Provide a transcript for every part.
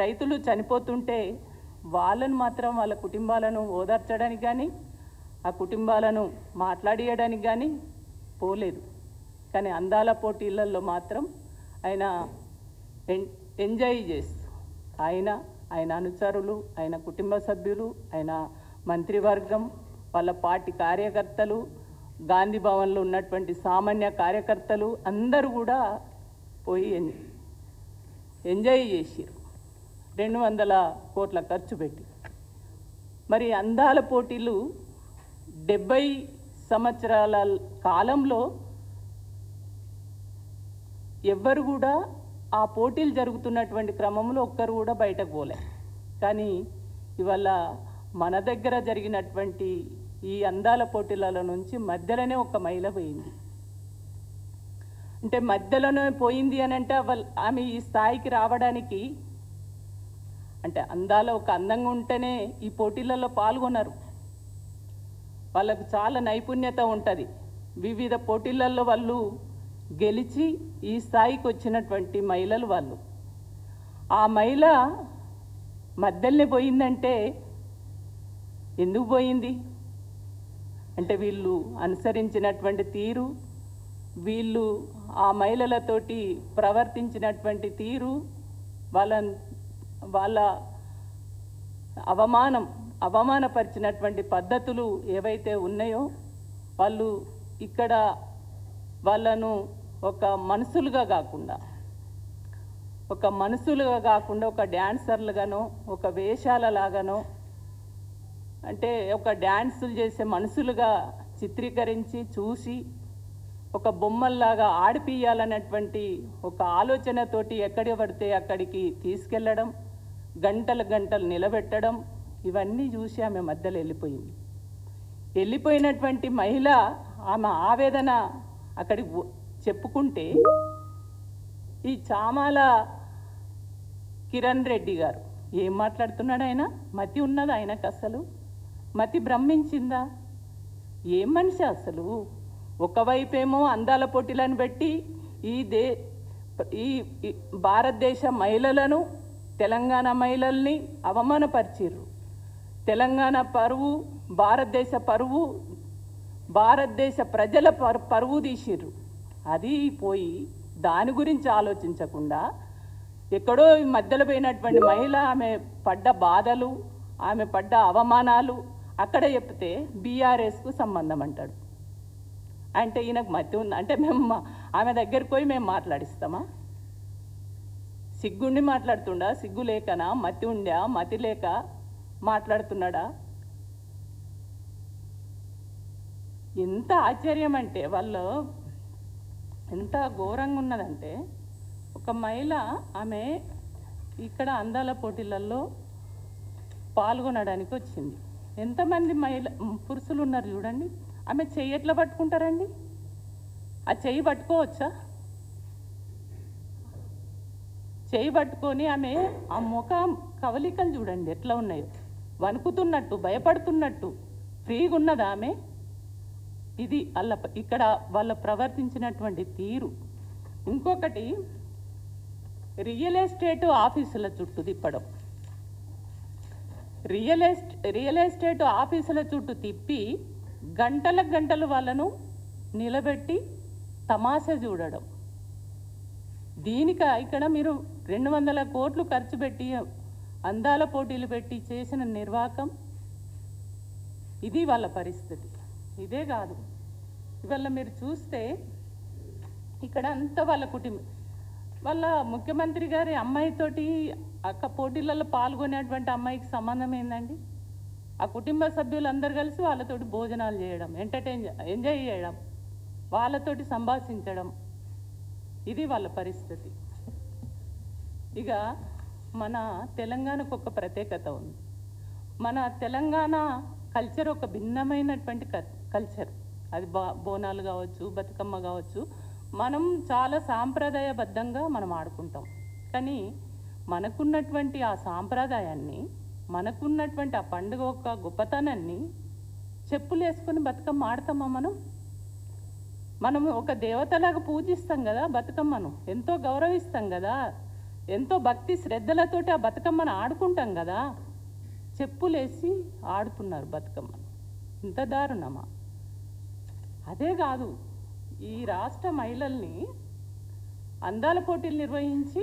రైతులు చనిపోతుంటే వాళ్ళను మాత్రం వాళ్ళ కుటుంబాలను ఓదార్చడానికి కానీ ఆ కుటుంబాలను మాట్లాడియడానికి కానీ పోలేదు. కానీ అందాల పోటీలలో మాత్రం ఆయన ఎంజాయ్ చేస్తూ ఆయన అనుచరులు, ఆయన కుటుంబ సభ్యులు, ఆయన మంత్రివర్గం, వాళ్ళ పార్టీ కార్యకర్తలు, గాంధీ భవన్లో ఉన్నటువంటి సామాన్య కార్యకర్తలు అందరూ కూడా పోయి ఎంజాయ్ చేసారు 200 కోట్ల ఖర్చు పెట్టి. మరి అందాల పోటీలు 70 సంవత్సరాల కాలంలో ఎవ్వరు కూడా ఆ పోటీలు జరుగుతున్నటువంటి క్రమంలో ఒక్కరు కూడా బయటకు పోలే. కానీ ఇవాళ మన దగ్గర జరిగినటువంటి ఈ అందాల పోటీల నుంచి మధ్యలోనే ఒక మహిళ పోయింది. అంటే మధ్యలోనే పోయింది అని అంటే ఆమె ఈ స్థాయికి రావడానికి అంటే ఒక అందంగా ఉంటేనే ఈ పోటీలలో పాల్గొన్నారు. వాళ్ళకు చాలా నైపుణ్యత ఉంటుంది. వివిధ పోటీలలో వాళ్ళు గెలిచి ఈ స్థాయికి వచ్చినటువంటి మహిళలు వాళ్ళు. ఆ మహిళ మధ్యలోనే పోయిందంటే ఎందుకు పోయింది అంటే వీళ్ళు అనుసరించినటువంటి తీరు, వీళ్ళు ఆ మహిళలతోటి ప్రవర్తించినటువంటి తీరు, వాళ్ళ అవమానపరిచినటువంటి పద్ధతులు ఏవైతే ఉన్నాయో వాళ్ళు ఇక్కడ వాళ్ళను ఒక మనుషులుగా కాకుండా ఒక డ్యాన్సర్లుగానో ఒక వేషాలలాగానో అంటే ఒక డ్యాన్సులు చేసే మనుషులుగా చిత్రీకరించి చూసి ఒక బొమ్మల్లాగా ఆడిపియాలన్నటువంటి ఒక ఆలోచనతోటి ఎక్కడి పడితే అక్కడికి తీసుకెళ్ళడం, గంటలు నిలబెట్టడం, ఇవన్నీ చూసి ఆమె మధ్యలో వెళ్ళిపోయినటువంటి మహిళ ఆమె ఆవేదన అక్కడికి చెప్పుకుంటే ఈ చామాల కిరణ్ రెడ్డి గారు ఏం మాట్లాడుతున్నాడు? ఆయన మతి ఉన్నదా? ఆయనకు అసలు మతి భ్రమించిందా? ఏం మనిషి అసలు? ఒకవైపేమో అందాల పోటీలను పెట్టి ఈ భారతదేశ మహిళలను, తెలంగాణ మహిళల్ని అవమానపరిచిర్రు. తెలంగాణ పరువు, భారతదేశ పరువు, భారతదేశ ప్రజల పరువు తీసిర్రు. అది పోయి దాని గురించి ఆలోచించకుండా ఎక్కడో మధ్యలో పోయినటువంటి మహిళ ఆమె పడ్డ బాధలు, ఆమె పడ్డ అవమానాలు అక్కడ చెప్తే బీఆర్ఎస్కు సంబంధం అంటాడు. అంటే ఈయనకు మతి ఉంది అంటే మేము ఆమె దగ్గరికి పోయి మేము మాట్లాడిస్తామా? సిగ్గుండి మాట్లాడుతుండా? సిగ్గు లేకనా? మతి ఉండా? మతి లేక మాట్లాడుతున్నాడా? ఎంత ఆశ్చర్యం అంటే వాళ్ళు ఎంత ఘోరంగా ఉన్నదంటే ఒక మహిళ ఆమె ఇక్కడ అందాల పోటీలలో పాల్గొనడానికి వచ్చింది. ఎంతమంది పురుషులు ఉన్నారు చూడండి. ఆమె చెయ్యి ఎట్లా పట్టుకుంటారండి? ఆ చెయ్యి పట్టుకోవచ్చా? చెయ్యి పట్టుకొని ఆమె ఆ ముఖం కవలికలు చూడండి ఎట్లా ఉన్నాయో, వణుకుతున్నట్టు, భయపడుతున్నట్టు, ఫ్రీగా ఉన్నదా ఆమె? ఇది ఇక్కడ వాళ్ళ ప్రవర్తించినటువంటి తీరు. ఇంకొకటి రియల్ ఎస్టేట్ ఆఫీసుల చుట్టూ తిప్పడం. రియల్ ఎస్టేట్ ఆఫీసుల చుట్టూ తిప్పి గంటలు వాళ్ళను నిలబెట్టి తమాషా చూడడం. ఇక్కడ మీరు 200 కోట్లు ఖర్చు పెట్టి అందాల పోటీలు పెట్టి చేసిన నిర్వాకం ఇది వాళ్ళ పరిస్థితి. ఇదే కాదు, ఇవాళ మీరు చూస్తే ఇక్కడ అంతా వాళ్ళ కుటుంబం, వాళ్ళ ముఖ్యమంత్రి గారి అమ్మాయితోటి పోటీలలో పాల్గొనేటువంటి అమ్మాయికి సంబంధం ఏందండి? ఆ కుటుంబ సభ్యులందరూ కలిసి వాళ్ళతోటి భోజనాలు చేయడం, ఎంజాయ్ చేయడం, వాళ్ళతోటి సంభాషించడం, ఇది వాళ్ళ పరిస్థితి. ఇక మన తెలంగాణకు ఒక ప్రత్యేకత ఉంది. మన తెలంగాణ కల్చర్ ఒక భిన్నమైనటువంటి కల్చర్. అది బోనాలు కావచ్చు, బతుకమ్మ కావచ్చు, మనం చాలా సాంప్రదాయబద్ధంగా మనం ఆడుకుంటాం. కానీ మనకున్నటువంటి ఆ సాంప్రదాయాన్ని, మనకున్నటువంటి ఆ పండుగ యొక్క గొప్పతనాన్ని చెప్పులు వేసుకొని బతుకమ్మ ఆడతామా? మనము ఒక దేవతలాగా పూజిస్తాం కదా, బతుకమ్మను ఎంతో గౌరవిస్తాం కదా, ఎంతో భక్తి శ్రద్ధలతోటి ఆ బతుకమ్మను ఆడుకుంటాం కదా, చెప్పులేసి ఆడుతున్నారు బతుకమ్మను. ఇంత దారుణమా? అదే కాదు, ఈ రాష్ట్ర మహిళల్ని అందాల పోటీలు నిర్వహించి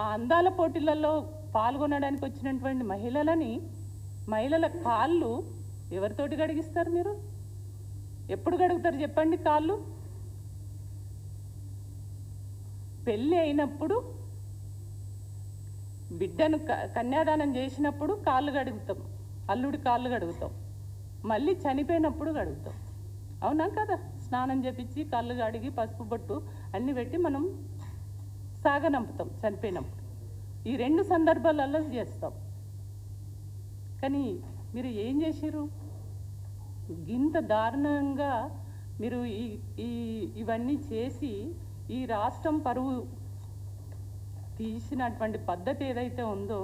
ఆ అందాల పోటీలలో పాల్గొనడానికి వచ్చినటువంటి మహిళల కాళ్ళు ఎవరితోటి గడిగిస్తారు? మీరు ఎప్పుడు గడుగుతారు చెప్పండి? కాళ్ళు పెళ్ళి అయినప్పుడు, బిడ్డను కన్యాదానం చేసినప్పుడు కాళ్ళు గడుగుతాం, అల్లుడి కాళ్ళు గడుగుతాం, మళ్ళీ చనిపోయినప్పుడు గడుగుతాం. అవునా కదా? స్నానం చేపించి కాళ్ళు కడిగి పసుపు బొట్టు అన్నీ పెట్టి మనం సాగనంపుతాం చనిపోయినప్పుడు. ఈ 2 సందర్భాలలో చేస్తాం. కానీ మీరు ఏం చేసిర్రు? ఇంత దారుణంగా మీరు ఇవన్నీ చేసి ఈ రాష్ట్రం పరువు తీసినటువంటి పద్ధతి ఏదైతే ఉందో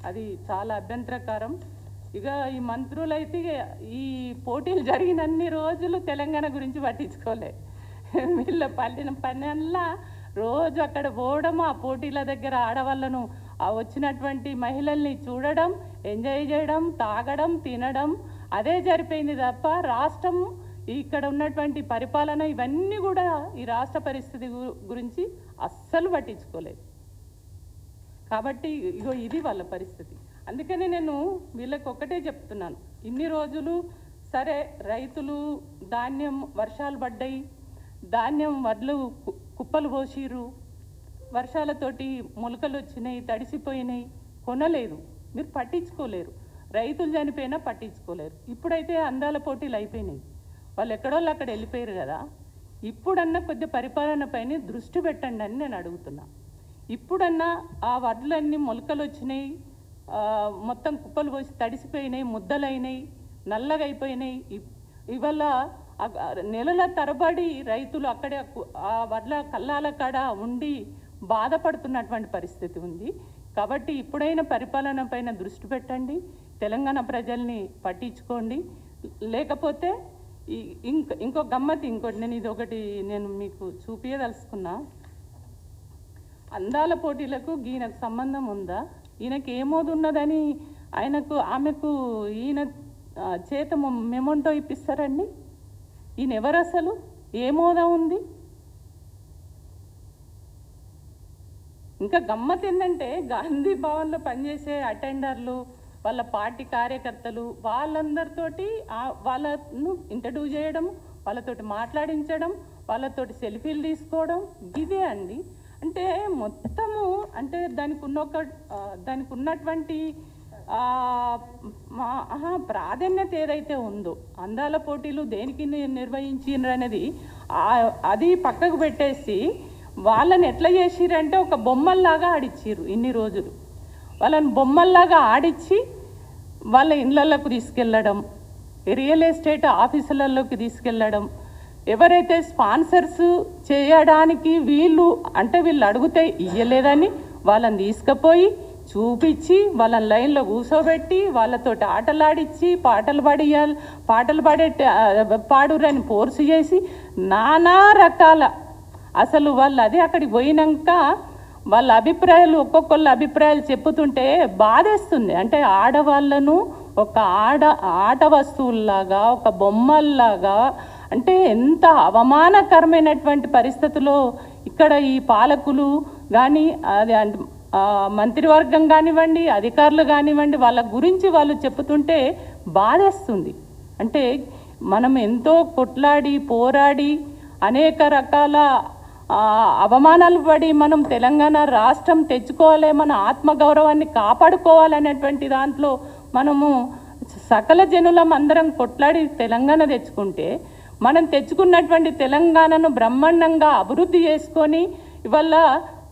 అది చాలా అభ్యంతరకరం. ఇక ఈ మంత్రులైతే ఈ పోటీలు జరిగినన్ని రోజులు తెలంగాణ గురించి పట్టించుకోలే. వీళ్ళ పనిలా రోజు అక్కడ పోవడం, ఆ పోటీల దగ్గర ఆడవాళ్ళను ఆ వచ్చినటువంటి మహిళల్ని చూడడం, ఎంజాయ్ చేయడం, తాగడం, తినడం, అదే జరిపోయింది తప్ప రాష్ట్రం ఇక్కడ ఉన్నటువంటి పరిపాలన ఇవన్నీ కూడా ఈ రాష్ట్ర పరిస్థితి గురించి అస్సలు పట్టించుకోలేదు. కాబట్టి ఇగో ఇది వాళ్ళ పరిస్థితి. అందుకని నేను వీళ్ళకి ఒక్కటే చెప్తున్నాను, ఇన్ని రోజులు సరే రైతులు ధాన్యం వర్షాలు పడ్డాయి, ధాన్యం వడ్లు కుప్పలు పోసిర్రు, వర్షాలతోటి మొలకలు వచ్చినాయి, తడిసిపోయినాయి, కొనలేదు, మీరు పట్టించుకోలేరు. రైతులు చనిపోయినా పట్టించుకోలేరు. ఇప్పుడైతే అందాల పోటీలు అయిపోయినాయి, వాళ్ళు ఎక్కడోళ్ళు అక్కడ వెళ్ళిపోయారు కదా. ఇప్పుడన్నా కొద్ది పరిపాలన పైన దృష్టి పెట్టండి అని నేను అడుగుతున్నా. ఇప్పుడన్నా ఆ వడ్లన్నీ మొలకలు వచ్చినాయి, మొత్తం కుప్పలు పోసి తడిసిపోయినాయి, ముద్దలైనాయి, నల్లగా అయిపోయినాయి. ఇవాళ నెలల తరబడి రైతులు అక్కడే ఆ వడ్ల కల్లాల కాడ ఉండి బాధపడుతున్నటువంటి పరిస్థితి ఉంది. కాబట్టి ఇప్పుడైనా పరిపాలన పైన దృష్టి పెట్టండి, తెలంగాణ ప్రజల్ని పట్టించుకోండి. లేకపోతే ఇంకో గమ్మతి, ఇంకోటి నేను మీకు చూపించదలుచుకున్నా. అందాల పోటీలకు ఈయనకు సంబంధం ఉందా? ఈయనకి ఏమోదు ఉన్నదని ఆమెకు ఈయన చేత మెమోంటో ఇప్పిస్తారండి? ఈయన ఎవరు అసలు? ఏమోదా ఉంది? ఇంకా గమ్మత్ ఏంటంటే గాంధీ భవన్లో పనిచేసే అటెండర్లు, వాళ్ళ పార్టీ కార్యకర్తలు, వాళ్ళందరితోటి వాళ్ళను ఇంటర్వ్యూ చేయడం, వాళ్ళతోటి మాట్లాడించడం, వాళ్ళతోటి సెల్ఫీలు తీసుకోవడం, ఇదే అండి. అంటే మొత్తము అంటే దానికి ఉన్నటువంటి ప్రాధాన్యత ఏదైతే ఉందో, అందాల పోటీలు దేనికి నిర్వహించిండ్రు అనేది అది పక్కకు పెట్టేసి వాళ్ళని ఎట్లా చేసిరంటే ఒక బొమ్మల్లాగా ఆడిచ్చిర్రు. ఇన్ని రోజులు వాళ్ళని బొమ్మల్లాగా ఆడిచ్చి వాళ్ళ ఇళ్ళకు తీసుకెళ్ళడం, రియల్ ఎస్టేట్ ఆఫీసులలోకి తీసుకెళ్ళడం, ఎవరైతే స్పాన్సర్స్ చేయడానికి వీళ్ళు అడిగితే ఇయ్యలేదని వాళ్ళని తీసుకుపోయి చూపించి వాళ్ళని లైన్లో కూర్చోబెట్టి వాళ్ళతోటి ఆటలాడిచ్చి పాటలు పాడురని ఫోర్స్ చేసి నానా రకాల అసలు వాళ్ళు అదే అక్కడికి పోయినాక వాళ్ళ అభిప్రాయాలు ఒక్కొక్కళ్ళ అభిప్రాయాలు చెప్పుతుంటే బాధేస్తుంది. అంటే ఆడవాళ్ళను ఒక ఆట వస్తువుల్లాగా, ఒక బొమ్మల్లాగా, అంటే ఎంత అవమానకరమైనటువంటి పరిస్థితుల్లో ఇక్కడ ఈ పాలకులు కానీ అది మంత్రివర్గం కానివ్వండి, అధికారులు కానివ్వండి, వాళ్ళ గురించి వాళ్ళు చెప్పుతుంటే బాధేస్తుంది. అంటే మనం ఎంతో కొట్లాడి పోరాడి అనేక రకాల అవమానాలు పడి మనం తెలంగాణ రాష్ట్రం తెచ్చుకోవాలి, మన ఆత్మగౌరవాన్ని కాపాడుకోవాలనేటువంటి దాంట్లో మనము సకల జనులం అందరం కొట్లాడి తెలంగాణ తెచ్చుకుంటే, మనం తెచ్చుకున్నటువంటి తెలంగాణను బ్రహ్మాండంగా అభివృద్ధి చేసుకొని ఇవాళ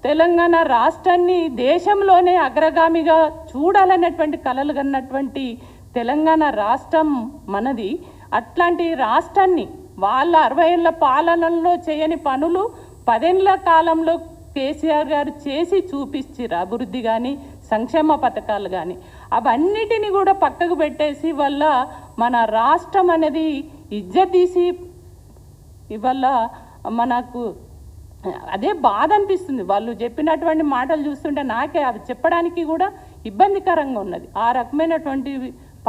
తెలంగాణ రాష్ట్రాన్ని దేశంలోనే అగ్రగామిగా చూడాలనేటువంటి కలలు కన్నటువంటి తెలంగాణ రాష్ట్రం మనది. అట్లాంటి రాష్ట్రాన్ని వాళ్ళ 60 ఏళ్ళ పాలనలో చేయని పనులు 10 ఏళ్ళ కాలంలో కేసీఆర్ గారు చేసి చూపించారు. అభివృద్ధి కానీ సంక్షేమ పథకాలు కానీ అవన్నిటిని కూడా పక్కకు పెట్టేసి వల్ల మన రాష్ట్రం అనేది ఇజ్జత్ తీసి ఇవాళ మనకు అదే బాధ అనిపిస్తుంది. వాళ్ళు చెప్పినటువంటి మాటలు చూస్తుంటే నాకే అవి చెప్పడానికి కూడా ఇబ్బందికరంగా ఉన్నది. ఆ రకమైనటువంటి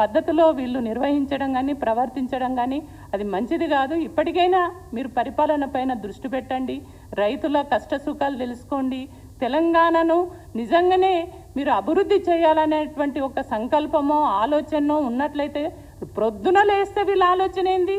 పద్ధతిలో వీళ్ళు నిర్వహించడం కానీ ప్రవర్తించడం కానీ అది మంచిది కాదు. ఇప్పటికైనా మీరు పరిపాలన పైన దృష్టి పెట్టండి, రైతుల కష్ట సుఖాలు తెలుసుకోండి, తెలంగాణను నిజంగానే మీరు అభివృద్ధి చేయాలనేటువంటి ఒక సంకల్పమో ఆలోచనో ఉన్నట్లయితే ప్రొద్దున లేస్తే వీళ్ళ ఆలోచన ఏంది?